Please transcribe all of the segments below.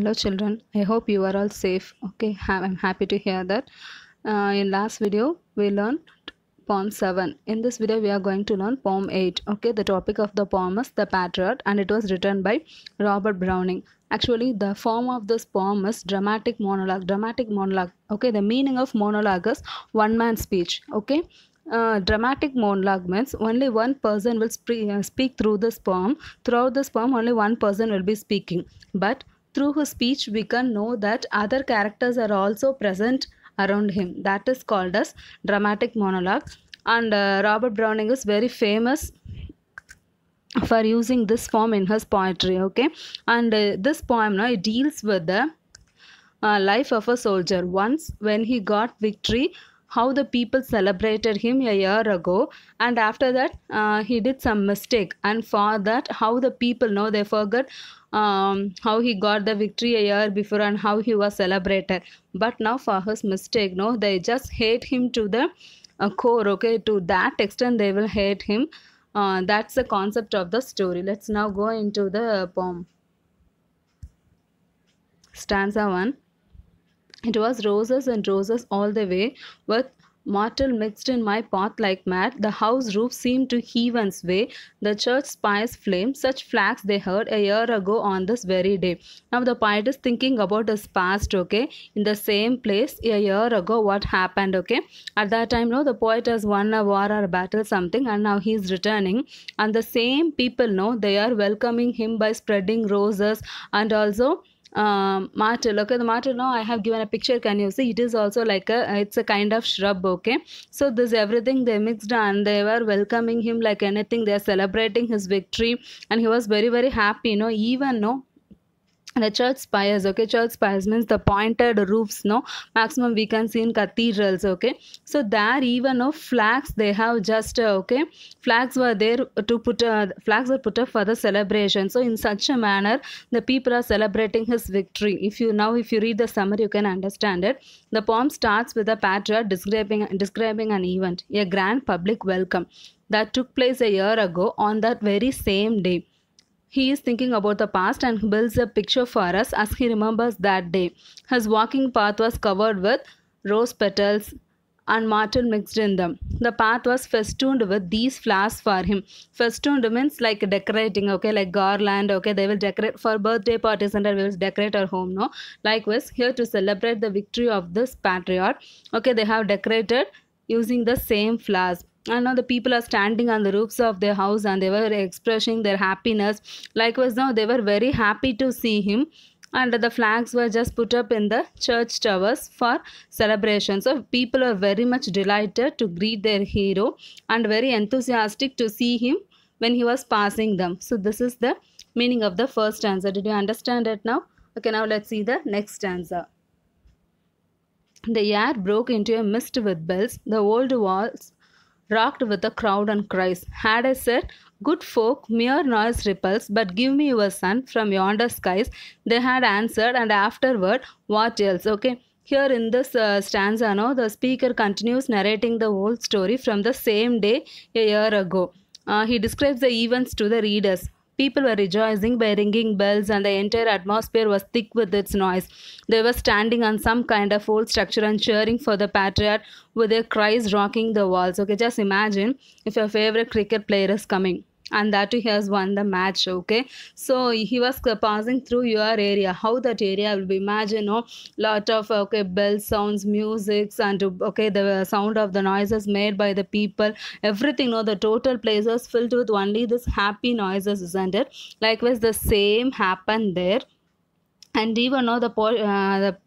Hello children, I hope you are all safe. Okay, I'm happy to hear that. In last video, we learned poem 7. In this video, we are going to learn poem 8. Okay, the topic of the poem is The Patriot and it was written by Robert Browning. Actually, the form of this poem is dramatic monologue. Dramatic monologue. Okay, the meaning of monologue is one man speech. Okay. Dramatic monologue means only one person will speak through this poem. Throughout this poem, only one person will be speaking. But through his speech, we can know that other characters are also present around him. That is called as dramatic monologue. And Robert Browning is very famous for using this form in his poetry. Okay, and this poem now it deals with the life of a soldier. Once when he got victory, how the people celebrated him a year ago, and after that he did some mistake, and for that how the people know they forgot how he got the victory a year before and how he was celebrated. But now for his mistake, no, they just hate him to the core. Okay, to that extent they will hate him. That's the concept of the story. Let's now go into the poem. Stanza 1. It was roses and roses all the way, with mortal mixed in my path like mad. The house roof seemed to heave and sway. The church spires flame. Such flags they heard a year ago on this very day. Now the poet is thinking about his past, okay? In the same place a year ago, what happened, okay? At that time, no, the poet has won a war or a battle, something, and now he is returning. And the same people, they are welcoming him by spreading roses and also myrtle. Okay, the myrtle now I have given a picture. Can you see? It is also like it's a kind of shrub. Okay, so this everything they mixed and they were welcoming him like anything. They are celebrating his victory and he was very happy. Even the church spires. Okay, church spires means the pointed roofs, maximum we can see in cathedrals. Okay, so there even flags they have just okay, flags were there to put flags were put up for the celebration. So in such a manner the people are celebrating his victory. If you read the summary, you can understand it. The poem starts with a patriot describing an event, a grand public welcome that took place a year ago on that very same day. He is thinking about the past and builds a picture for us as he remembers that day. His walking path was covered with rose petals and myrtle mixed in them. The path was festooned with these flowers for him. Festooned means like decorating, okay, like garland, okay, they will decorate for birthday parties and we will decorate our home, no? Likewise, here to celebrate the victory of this patriot, okay, they have decorated using the same flowers. And now the people are standing on the roofs of their house and they were expressing their happiness. Likewise, now they were very happy to see him. And the flags were just put up in the church towers for celebration. So people are very much delighted to greet their hero and very enthusiastic to see him when he was passing them. So this is the meaning of the first stanza. Did you understand it now? Okay, now let's see the next stanza. The air broke into a mist with bells. The old walls rocked with a crowd and cries. Had I said, good folk, mere noise ripples, but give me your son from yonder skies, they had answered, and afterward, what else? Okay, here in this stanza, the speaker continues narrating the whole story from the same day a year ago. He describes the events to the readers. People were rejoicing by ringing bells and the entire atmosphere was thick with its noise. They were standing on some kind of old structure and cheering for the patriot with their cries rocking the walls. Okay, just imagine if your favorite cricket player is coming and that he has won the match. Okay, so he was passing through your area. How that area will be, imagine lot of okay bell sounds, musics, and okay the sound of the noises made by the people, everything, the total place was filled with only this happy noises, isn't it? Likewise the same happened there. And even the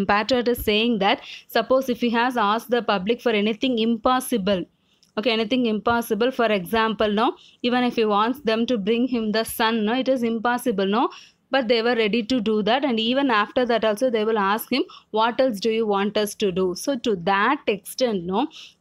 patriot is saying that suppose if he has asked the public for anything impossible, okay, anything impossible, for example, even if he wants them to bring him the sun, it is impossible, but they were ready to do that. And even after that also they will ask him, what else do you want us to do? So to that extent,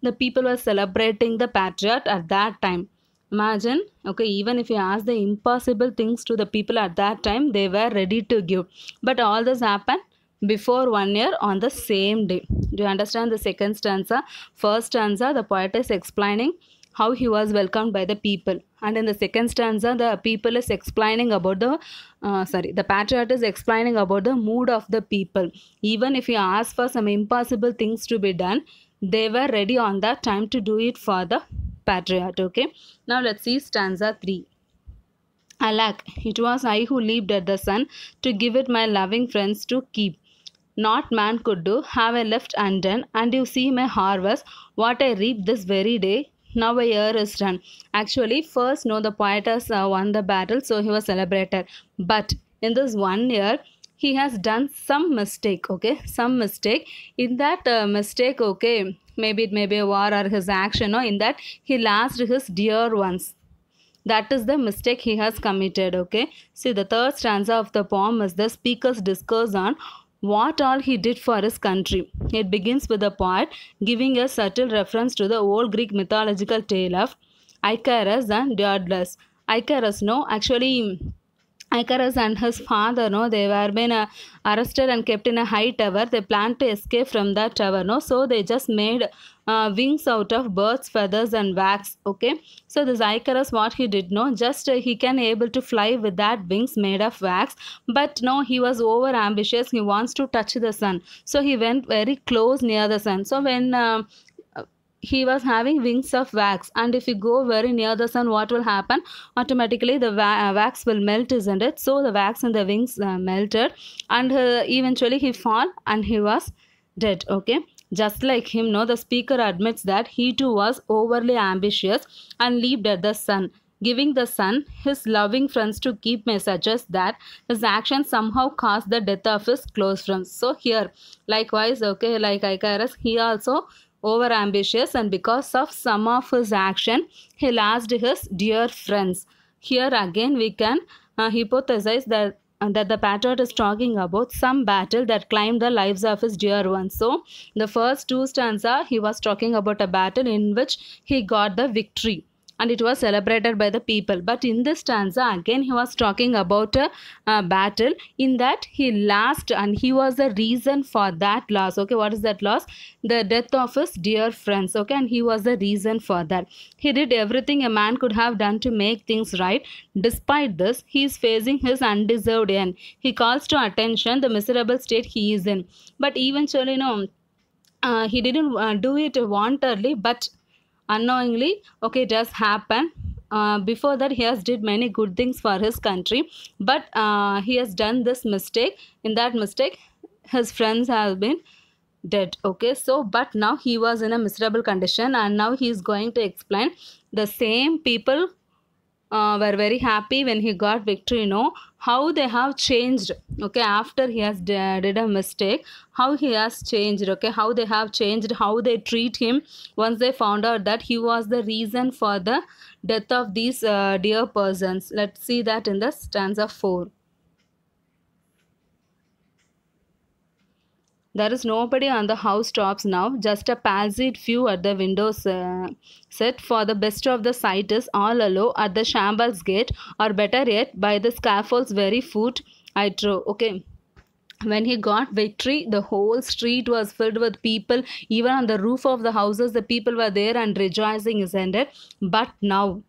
the people were celebrating the patriot at that time. Imagine, okay, even if you ask the impossible things to the people at that time, they were ready to give. But all this happened before 1 year on the same day. Do you understand the second stanza? First stanza, the poet is explaining how he was welcomed by the people. And in the second stanza, the people is explaining about the patriot is explaining about the mood of the people. Even if he asked for some impossible things to be done, they were ready on that time to do it for the patriot. Okay, now let's see stanza 3. Alack, it was I who leaped at the sun to give it my loving friends to keep. Not man could do, have I left undone, and you see my harvest, what I reap this very day. Now a year is done. Actually, first, no, the poet has won the battle, so he was celebrated. But in this 1 year, he has done some mistake, okay? Some mistake. In that mistake, okay, maybe it may be a war or his action, no, in that he lost his dear ones. That is the mistake he has committed. Okay, see, the third stanza of the poem is the speaker's discourse on what all he did for his country. It begins with the poet giving a subtle reference to the old Greek mythological tale of Icarus and Daedalus. Icarus, no, actually Icarus and his father, no, they were been arrested and kept in a high tower. They planned to escape from that tower, no, so they just made wings out of birds' feathers and wax. Okay, so this Icarus, what he did, no, just he can able to fly with that wings made of wax, but no, he was over ambitious. He wants to touch the sun, so he went very close near the sun. So when he was having wings of wax, and if you go very near the sun, what will happen? Automatically the wax will melt, isn't it? So the wax and the wings melted, and eventually he fall and he was dead. Okay, just like him, no, the speaker admits that he too was overly ambitious and leaped at the sun. Giving the sun his loving friends to keep may suggest that his action somehow caused the death of his close friends. So here, likewise, okay, like Icarus, he also over ambitious, and because of some of his action he lost his dear friends. Here again we can hypothesize that the patriot is talking about some battle that claimed the lives of his dear ones. So the first two stanza he was talking about a battle in which he got the victory and it was celebrated by the people. But in this stanza again he was talking about a battle in that he lost, and he was the reason for that loss. Okay, what is that loss? The death of his dear friends. Okay, and he was the reason for that. He did everything a man could have done to make things right. Despite this, he is facing his undeserved end. He calls to attention the miserable state he is in. But eventually, no, he didn't do it wantonly, but unknowingly, okay, it has happened. Before that he has did many good things for his country, but he has done this mistake. In that mistake his friends have been dead. Okay, so but now he was in a miserable condition, and now he is going to explain the same people were very happy when he got victory, how they have changed. Okay, after he has did a mistake, how he has changed. Okay, how they have changed, how they treat him once they found out that he was the reason for the death of these dear persons. Let's see that in the stanza 4. There is nobody on the housetops now, just a palsied few at the windows set. For the best of the sight is all alone at the shambles gate, or better yet, by the scaffold's very foot, I trow. Okay. When he got victory, the whole street was filled with people. Even on the roof of the houses, the people were there and rejoicing, isn't it? But now,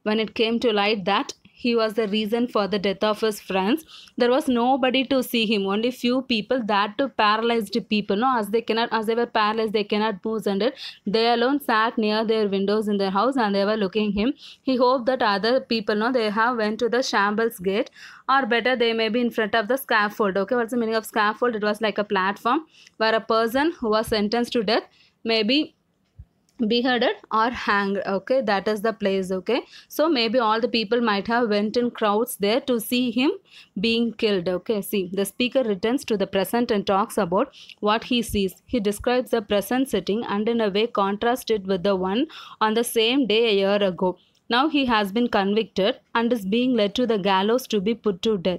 when it came to light that he was the reason for the death of his friends, there was nobody to see him. Only few people, that too paralyzed people. No, as they were paralyzed, they cannot move, and they alone sat near their windows in their house and they were looking him. He hoped that other people, no, they have went to the shambles gate, or better they may be in front of the scaffold. Okay, what's the meaning of scaffold? It was like a platform where a person who was sentenced to death may be beheaded or hanged. Okay, that is the place. Okay, so maybe all the people might have went in crowds there to see him being killed. Okay, see, the speaker returns to the present and talks about what he sees. He describes the present setting and in a way contrasted with the one on the same day a year ago. Now he has been convicted and is being led to the gallows to be put to death.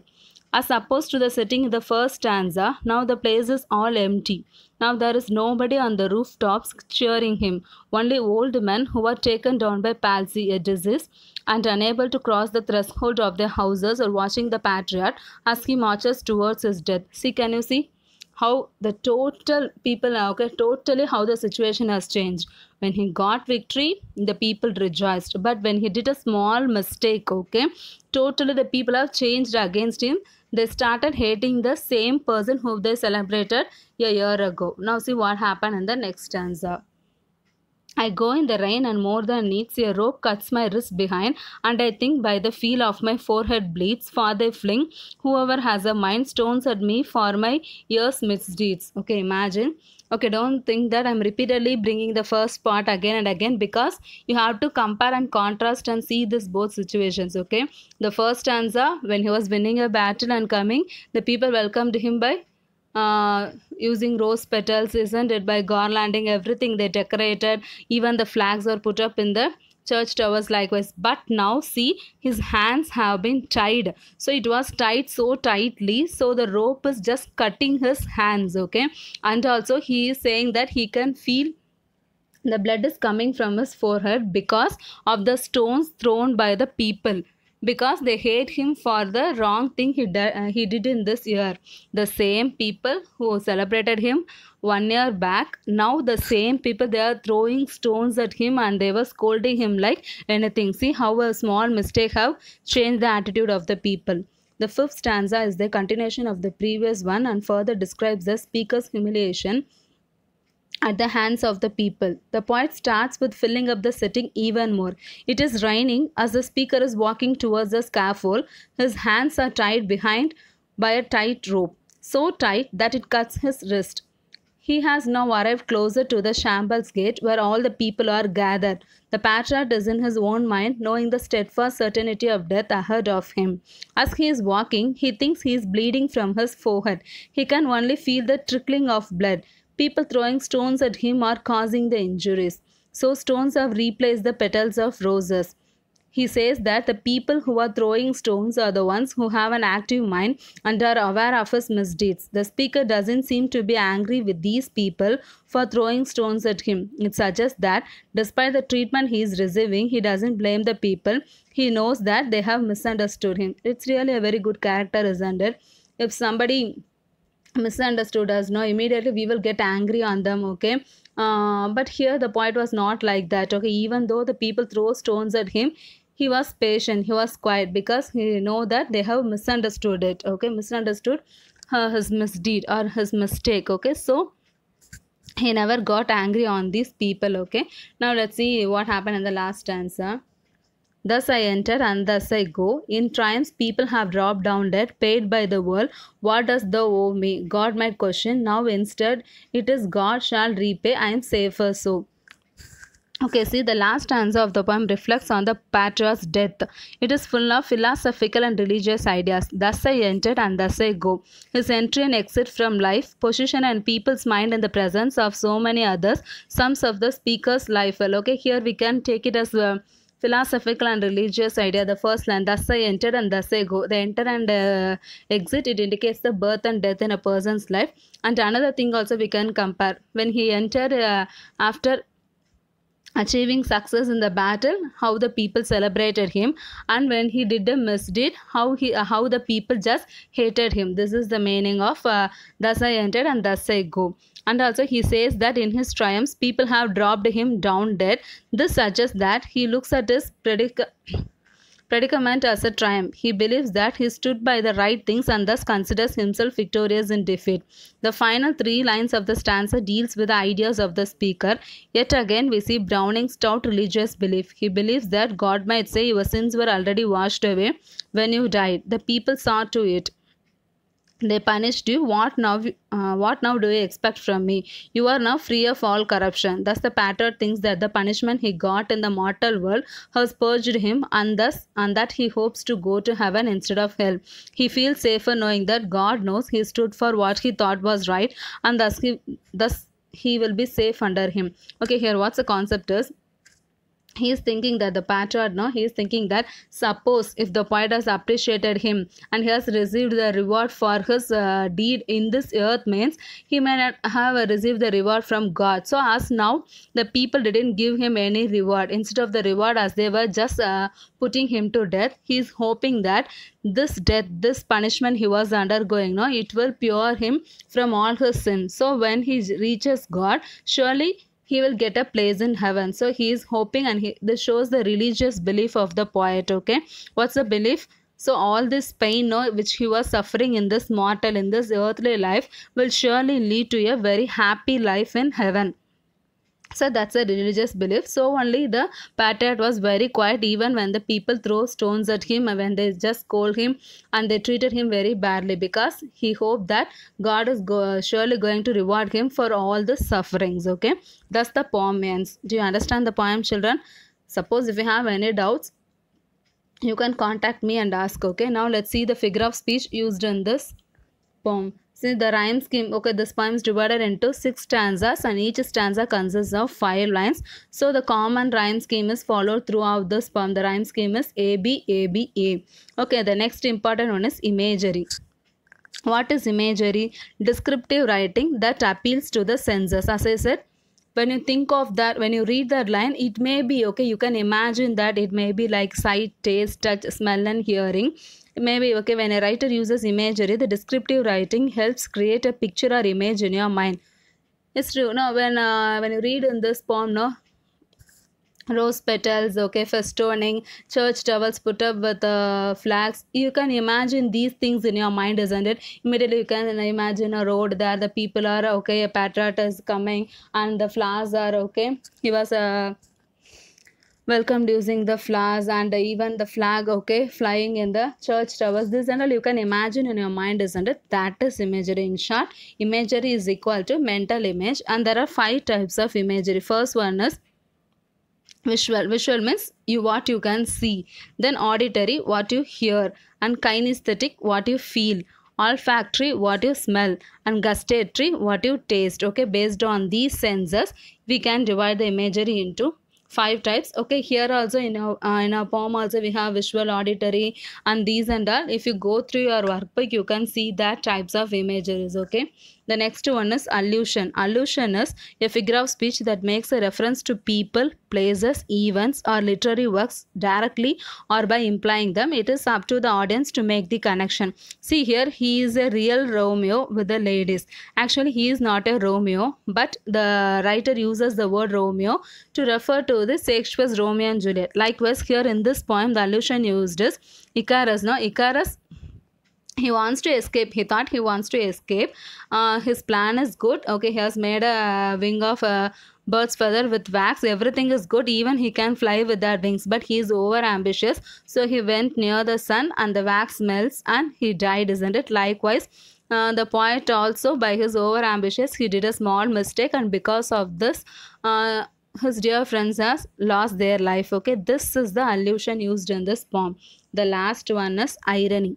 As opposed to the setting in the first stanza, now the place is all empty. Now there is nobody on the rooftops cheering him. Only old men who are taken down by palsy, a disease, and unable to cross the threshold of their houses, are watching the patriot as he marches towards his death. See, can you see how the total people are, okay, totally how the situation has changed. When he got victory, the people rejoiced, but when he did a small mistake, okay, totally the people have changed against him. They started hating the same person who they celebrated a year ago. Now see what happened in the next stanza. I go in the rain and more than needs, a rope cuts my wrist behind, and I think by the feel of my forehead bleeds, for they fling, whoever has a mind stones at me for my years misdeeds. Okay, imagine. Okay, don't think that I'm repeatedly bringing the first part again and again, because you have to compare and contrast and see this both situations. Okay, the first stanza, when he was winning a battle and coming, the people welcomed him by using rose petals, isn't it, by garlanding everything they decorated. Even the flags were put up in the church towers likewise. But now see, his hands have been tied, so it was tied so tightly, so the rope is just cutting his hands, okay. And also he is saying that he can feel the blood is coming from his forehead because of the stones thrown by the people, because they hate him for the wrong thing he did in this year. The same people who celebrated him 1 year back, now the same people, they are throwing stones at him and they were scolding him like anything. See how a small mistake have changed the attitude of the people. The fifth stanza is the continuation of the previous one and further describes the speaker's humiliation at the hands of the people. The poet starts with filling up the setting even more. It is raining as the speaker is walking towards the scaffold. His hands are tied behind by a tight rope, so tight that it cuts his wrist. He has now arrived closer to the Shambles gate where all the people are gathered. The patriarch is in his own mind, knowing the steadfast certainty of death ahead of him. As he is walking, he thinks he is bleeding from his forehead. He can only feel the trickling of blood. People throwing stones at him are causing the injuries. So stones have replaced the petals of roses. He says that the people who are throwing stones are the ones who have an active mind and are aware of his misdeeds. The speaker doesn't seem to be angry with these people for throwing stones at him. It suggests that despite the treatment he is receiving, he doesn't blame the people. He knows that they have misunderstood him. It's really a very good character, isn't it? If somebody misunderstood us, no, immediately we will get angry on them, okay. But here the poet was not like that, okay. Even though the people throw stones at him, he was patient, he was quiet, because he know that they have misunderstood it, okay, misunderstood his misdeed or his mistake, okay. So he never got angry on these people, okay. Now let's see what happened in the last stanza. Thus I enter and thus I go. In triumphs people have dropped down dead, paid by the world. What does thou owe me? God might question. Now instead it is God shall repay. I am safer so. Okay, see, the last stanza of the poem reflects on the patriarch's death. It is full of philosophical and religious ideas. Thus I entered and thus I go. His entry and exit from life, position and people's mind in the presence of so many others sums of the speaker's life. Well, okay, here we can take it as philosophical and religious idea. The first line, thus I entered and thus I go. The enter and exit, it indicates the birth and death in a person's life. And another thing also we can compare. When he entered after achieving success in the battle, how the people celebrated him, and when he did a misdeed, how the people just hated him. This is the meaning of thus I entered and thus I go. And also he says that in his triumphs people have dropped him down dead. This suggests that he looks at his predicament as a triumph. He believes that he stood by the right things and thus considers himself victorious in defeat. The final 3 lines of the stanza deals with the ideas of the speaker. Yet again we see Browning's stout religious belief. He believes that God might say your sins were already washed away when you died. The people saw to it. They punished you. What now do you expect from me? You are now free of all corruption. Thus the patriarch thinks that the punishment he got in the mortal world has purged him, and that he hopes to go to heaven instead of hell. He feels safer knowing that God knows he stood for what he thought was right, and thus he will be safe under him. Okay, here what's the concept is, he is thinking that the patriarch, no, he is thinking that suppose if the poet has appreciated him and he has received the reward for his deed in this earth, means he may not have received the reward from God. So as now the people didn't give him any reward, instead of the reward, as they were just putting him to death, he is hoping that this death, this punishment he was undergoing, no, it will pure him from all his sins. So when he reaches God, surely he will get a place in heaven. So he is hoping, and this shows the religious belief of the poet. Okay, what's the belief? So all this pain, no, which he was suffering in this mortal, in this earthly life, will surely lead to a very happy life in heaven. So that's a religious belief. So only the patriarch was very quiet even when the people throw stones at him, when they just scold him and they treated him very badly, because he hoped that God is surely going to reward him for all the sufferings. Okay, that's the poem ends. Do you understand the poem, children? Suppose if you have any doubts, you can contact me and ask. Okay, now let's see the figure of speech used in this poem. See the rhyme scheme. Okay, this poem is divided into 6 stanzas and each stanza consists of 5 lines. So the common rhyme scheme is followed throughout this poem. The rhyme scheme is A B A B A. Okay, the next important one is imagery. What is imagery? Descriptive writing that appeals to the senses. As I said, when you think of that, when you read that line, it may be, okay, you can imagine that it may be like sight, taste, touch, smell and hearing. Maybe, okay, when a writer uses imagery, the descriptive writing helps create a picture or image in your mind. It's true. No, when you read in this poem, no, rose petals, okay, festooning, church towels put up with flags, you can imagine these things in your mind, isn't it? Immediately you can imagine a road there, the people are, okay, a patriarch is coming and the flowers are, okay, he was welcomed using the flowers and even the flag, okay, flying in the church towers. This and all you can imagine in your mind, isn't it? That is imagery. In short, imagery is equal to mental image, and there are 5 types of imagery. First one is visual. Visual means what you can see. Then auditory, what you hear. And kinesthetic, what you feel. Olfactory, what you smell. And gustatory, what you taste. Okay, based on these senses, we can divide the imagery into 5 types. Okay, here also in our poem also we have visual, auditory and these and all. If you go through your workbook, you can see that types of imageries. Okay, the next one is allusion. Allusion is a figure of speech that makes a reference to people, places, events or literary works directly or by implying them. It is up to the audience to make the connection. See here, he is a real Romeo with the ladies. Actually, he is not a Romeo, but the writer uses the word Romeo to refer to the Shakespeare's Romeo and Juliet. Likewise, here in this poem, the allusion used is Icarus. No, Icarus, he wants to escape. He thought he wants to escape. His plan is good. Okay, he has made a wing of a bird's feather with wax. Everything is good. Even he can fly with that wings. But he is over ambitious. So he went near the sun and the wax melts and he died, isn't it? Likewise, the poet also, by his over ambitious, he did a small mistake, and because of this, his dear friends has lost their life. Okay, this is the allusion used in this poem. The last one is irony.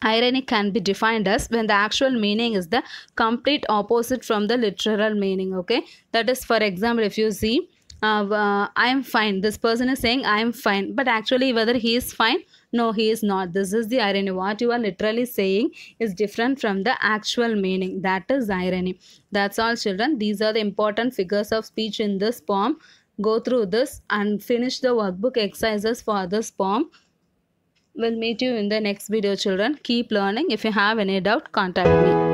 Irony can be defined as when the actual meaning is the complete opposite from the literal meaning. Okay, that is, for example, if you see, I am fine. This person is saying I am fine, but actually whether he is fine, no, he is not. This is the irony. What you are literally saying is different from the actual meaning. That is irony. That's all, children. These are the important figures of speech in this poem. Go through this and finish the workbook exercises for this poem. We'll meet you in the next video, children. Keep learning. If you have any doubt, contact me.